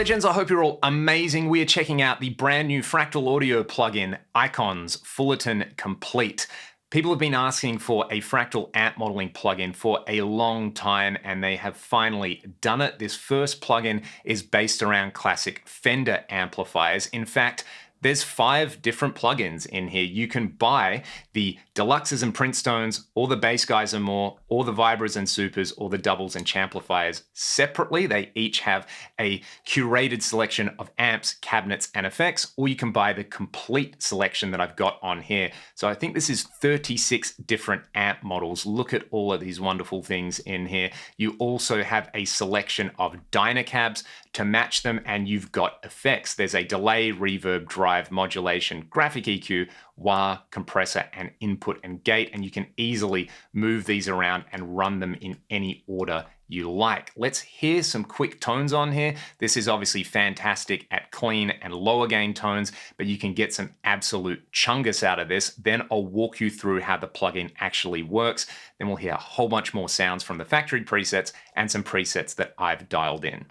legends, I hope you're all amazing. We are checking out the brand new Fractal Audio plugin, Icons Fullerton Complete. People have been asking for a Fractal amp modeling plugin for a long time, and they have finally done it. This first plugin is based around classic Fender amplifiers. In fact, there's 5 different plugins in here. You can buy the Deluxes and Princetons, or the Bass Guys and More, or the Vibras and Supers, or the Doubles and Champlifiers separately. They each have a curated selection of amps, cabinets, and effects, or you can buy the complete selection that I've got on here. So I think this is 36 different amp models. Look at all of these wonderful things in here. You also have a selection of Dynacabs to match them, and you've got effects. There's a delay, reverb, drive, modulation, graphic EQ, wah, compressor, and input and gate, and you can easily move these around and run them in any order you like. Let's hear some quick tones on here. This is obviously fantastic at clean and lower gain tones, but you can get some absolute chungus out of this. Then I'll walk you through how the plugin actually works. Then we'll hear a whole bunch more sounds from the factory presets and some presets that I've dialed in.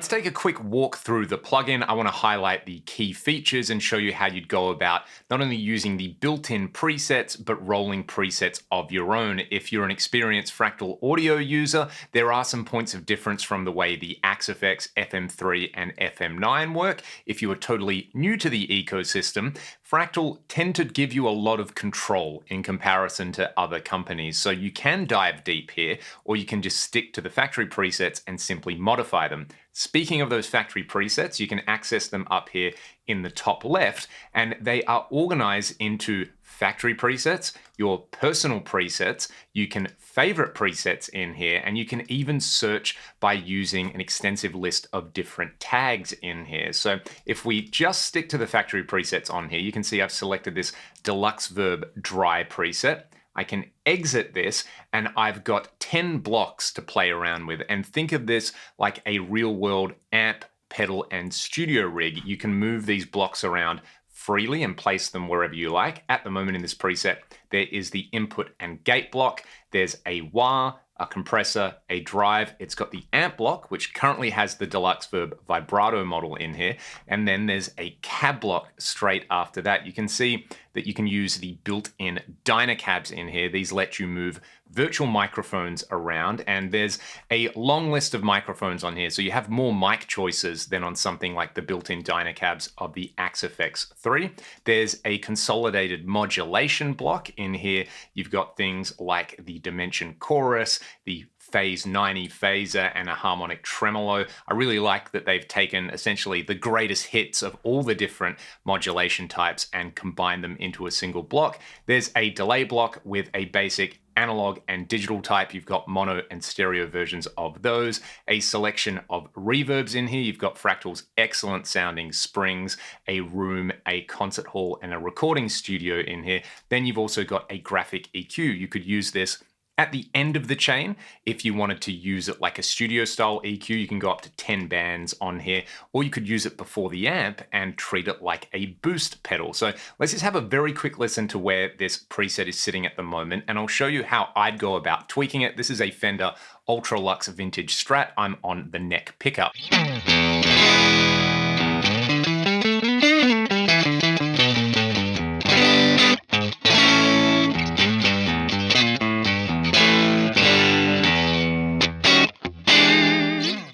Let's take a quick walk through the plugin. I want to highlight the key features and show you how you'd go about not only using the built-in presets, but rolling presets of your own. If you're an experienced Fractal Audio user, there are some points of difference from the way the Axe-Fx FM3 and FM9 work. If you are totally new to the ecosystem, Fractal tend to give you a lot of control in comparison to other companies. So you can dive deep here, or you can just stick to the factory presets and simply modify them. Speaking of those factory presets, you can access them up here in the top left, and they are organized into factory presets, your personal presets, you can favorite presets in here, and you can even search by using an extensive list of different tags in here. So if we just stick to the factory presets on here, you can see I've selected this Deluxe Verb dry preset. I can exit this and I've got 10 blocks to play around with. And think of this like a real world amp, pedal, and studio rig. You can move these blocks around freely and place them wherever you like. At the moment in this preset, there is the input and gate block. There's a wah, a compressor, a drive. It's got the amp block, which currently has the Deluxe Verb vibrato model in here. And then there's a cab block straight after that. You can see that you can use the built-in Dynacabs in here. These let you move virtual microphones around, and there's a long list of microphones on here. So you have more mic choices than on something like the built-in Dynacabs of the Axe-Fx 3. There's a consolidated modulation block in here. You've got things like the Dimension Chorus, the Phase 90 phaser, and a harmonic tremolo. I really like that they've taken essentially the greatest hits of all the different modulation types and combined them into a single block. There's a delay block with a basic analog and digital type. You've got mono and stereo versions of those. A selection of reverbs in here. You've got Fractal's excellent sounding springs, a room, a concert hall, and a recording studio in here. Then you've also got a graphic EQ. You could use this at the end of the chain. If you wanted to use it like a studio style EQ, you can go up to 10 bands on here, or you could use it before the amp and treat it like a boost pedal. So let's just have a very quick listen to where this preset is sitting at the moment, and I'll show you how I'd go about tweaking it. This is a Fender Ultra Luxe Vintage Strat. I'm on the neck pickup.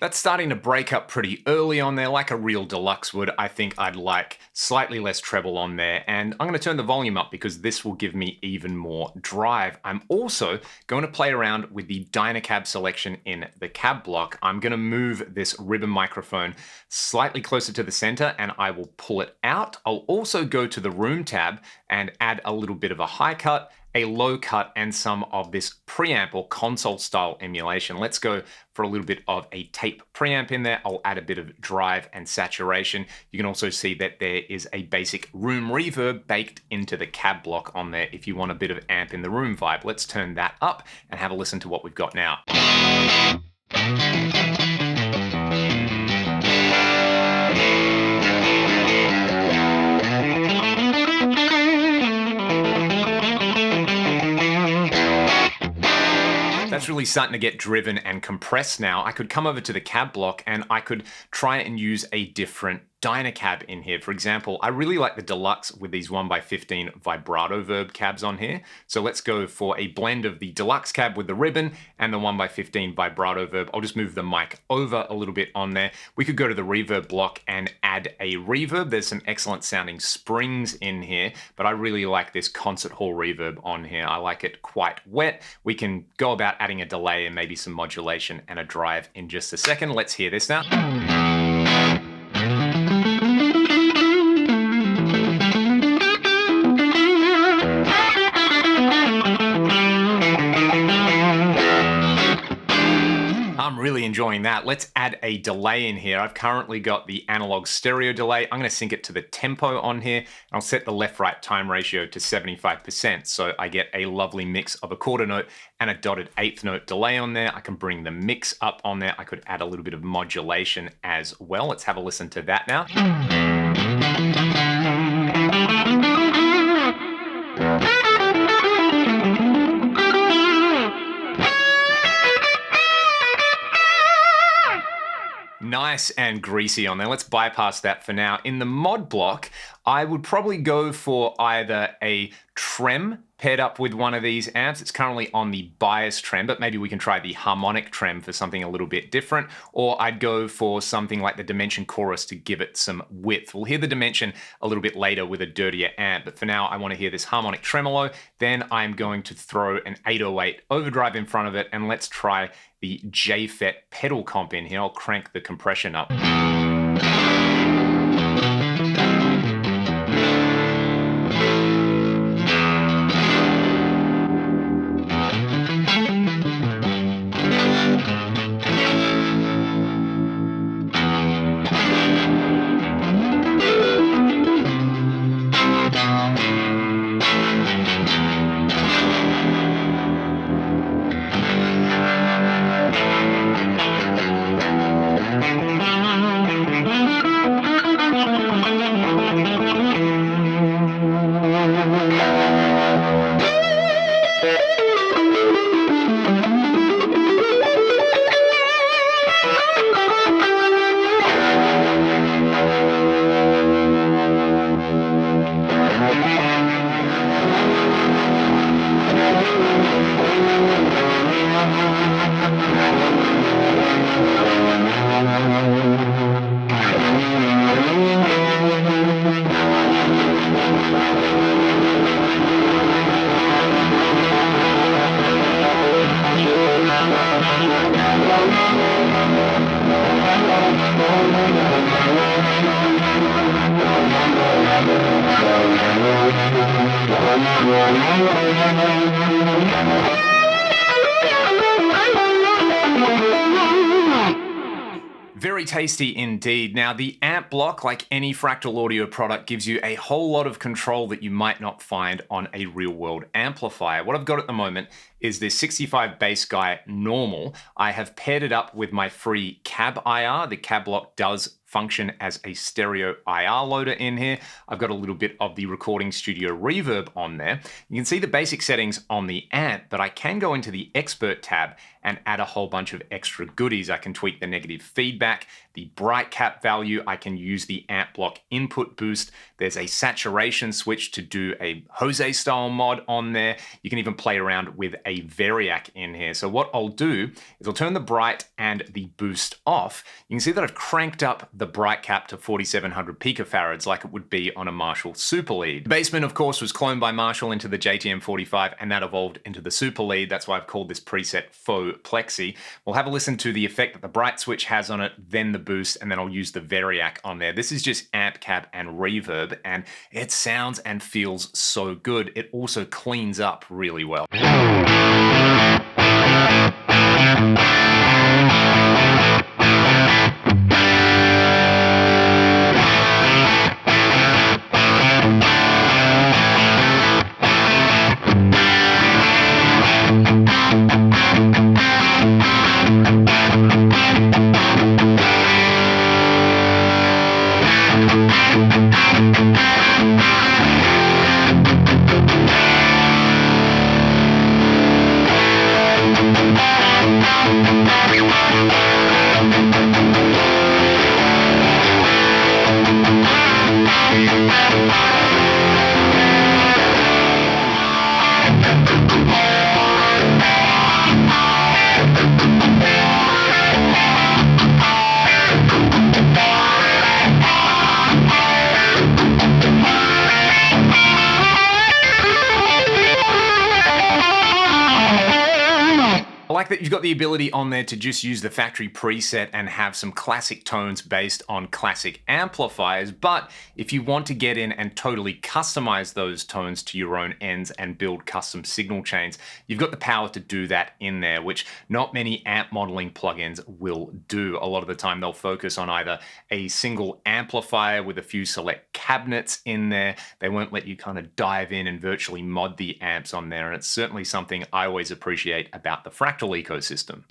That's starting to break up pretty early on there, like a real Deluxe would. I think I'd like slightly less treble on there, and I'm going to turn the volume up because this will give me even more drive. I'm also going to play around with the Dynacab selection in the cab block. I'm going to move this ribbon microphone slightly closer to the center, and I will pull it out. I'll also go to the room tab and add a little bit of a high cut, a low cut, and some of this preamp or console style emulation. Let's go for a little bit of a tape preamp in there. I'll add a bit of drive and saturation. You can also see that there is a basic room reverb baked into the cab block on there if you want a bit of amp in the room vibe. Let's turn that up and have a listen to what we've got now. That's really starting to get driven and compressed now. I could come over to the cab block and I could try and use a different Dynacab in here. For example, I really like the Deluxe with these 1x15 Vibroverb cabs on here. So let's go for a blend of the Deluxe cab with the ribbon and the 1x15 Vibroverb. I'll just move the mic over a little bit on there. We could go to the reverb block and add a reverb. There's some excellent sounding springs in here, but I really like this concert hall reverb on here. I like it quite wet. We can go about adding a delay and maybe some modulation and a drive in just a second. Let's hear this now. I'm really enjoying that. Let's add a delay in here. I've currently got the analog stereo delay. I'm going to sync it to the tempo on here. I'll set the left-right time ratio to 75%, so I get a lovely mix of a quarter note and a dotted eighth note delay on there. I can bring the mix up on there. I could add a little bit of modulation as well. Let's have a listen to that now. Nice and greasy on there. Let's bypass that for now. In the mod block, I would probably go for either a trem paired up with one of these amps. It's currently on the bias trem, but maybe we can try the harmonic trem for something a little bit different. Or I'd go for something like the Dimension Chorus to give it some width. We'll hear the Dimension a little bit later with a dirtier amp, but for now I want to hear this harmonic tremolo. Then I'm going to throw an 808 overdrive in front of it, and let's try the JFET pedal comp in here. I'll crank the compression up. Very tasty indeed. Now, the amp block, like any Fractal Audio product, gives you a whole lot of control that you might not find on a real-world amplifier. What I've got at the moment is this 65 bass guy normal. I have paired it up with my free cab IR. The cab block does function as a stereo IR loader in here. I've got a little bit of the Recording Studio reverb on there. You can see the basic settings on the amp, but I can go into the expert tab and add a whole bunch of extra goodies. I can tweak the negative feedback, the bright cap value. I can use the amp block input boost. There's a saturation switch to do a Jose style mod on there. You can even play around with a Variac in here. So what I'll do is I'll turn the bright and the boost off. You can see that I've cranked up the bright cap to 4700 picofarads like it would be on a Marshall Super Lead. The Bassman, of course, was cloned by Marshall into the JTM45, and that evolved into the Super Lead. That's why I've called this preset Faux Plexi. We'll have a listen to the effect that the bright switch has on it, then the boost, and then I'll use the Variac on there. This is just amp, cab, and reverb, and it sounds and feels so good. It also cleans up really well. That you've got the ability on there to just use the factory preset and have some classic tones based on classic amplifiers. But if you want to get in and totally customize those tones to your own ends and build custom signal chains, you've got the power to do that in there, which not many amp modeling plugins will do. A lot of the time they'll focus on either a single amplifier with a few select cabinets in there. They won't let you kind of dive in and virtually mod the amps on there. And it's certainly something I always appreciate about the Fractal ecosystem.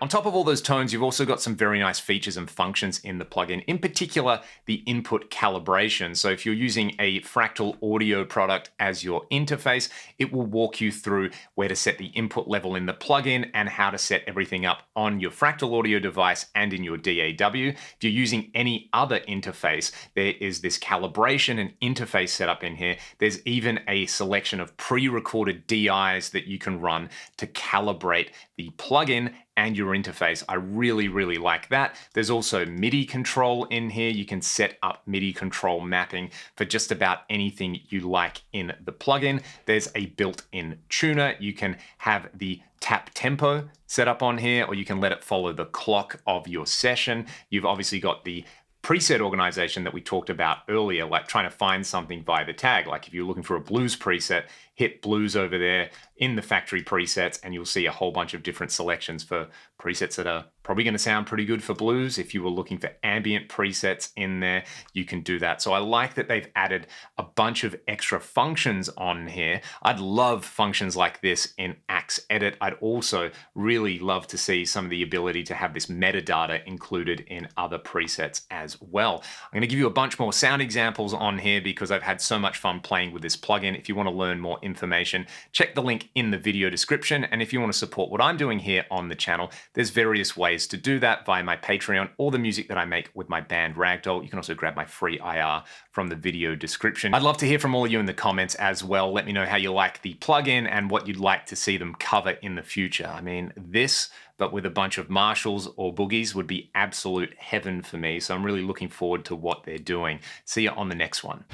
On top of all those tones, you've also got some very nice features and functions in the plugin, in particular the input calibration. So if you're using a Fractal Audio product as your interface, it will walk you through where to set the input level in the plugin and how to set everything up on your Fractal Audio device and in your DAW. If you're using any other interface, there is this calibration and interface setup in here. There's even a selection of pre-recorded DIs that you can run to calibrate the plugin and your interface. I really, really like that. There's also MIDI control in here. You can set up MIDI control mapping for just about anything you like in the plugin. There's a built-in tuner. You can have the tap tempo set up on here, or you can let it follow the clock of your session. You've obviously got the preset organization that we talked about earlier, like trying to find something via the tag. Like if you're looking for a blues preset, hit blues over there in the factory presets, and you'll see a whole bunch of different selections for presets that are probably going to sound pretty good for blues. If you were looking for ambient presets in there, you can do that. So I like that they've added a bunch of extra functions on here. I'd love functions like this in Axe Edit. I'd also really love to see some of the ability to have this metadata included in other presets as well. I'm going to give you a bunch more sound examples on here because I've had so much fun playing with this plugin. If you want to learn more information, check the link in the video description. And if you want to support what I'm doing here on the channel, there's various ways to do that via my Patreon or the music that I make with my band Ragdoll. You can also grab my free IR from the video description. I'd love to hear from all of you in the comments as well. Let me know how you like the plugin and what you'd like to see them cover in the future. I mean, this, but with a bunch of Marshalls or boogies, would be absolute heaven for me. So I'm really looking forward to what they're doing. See you on the next one.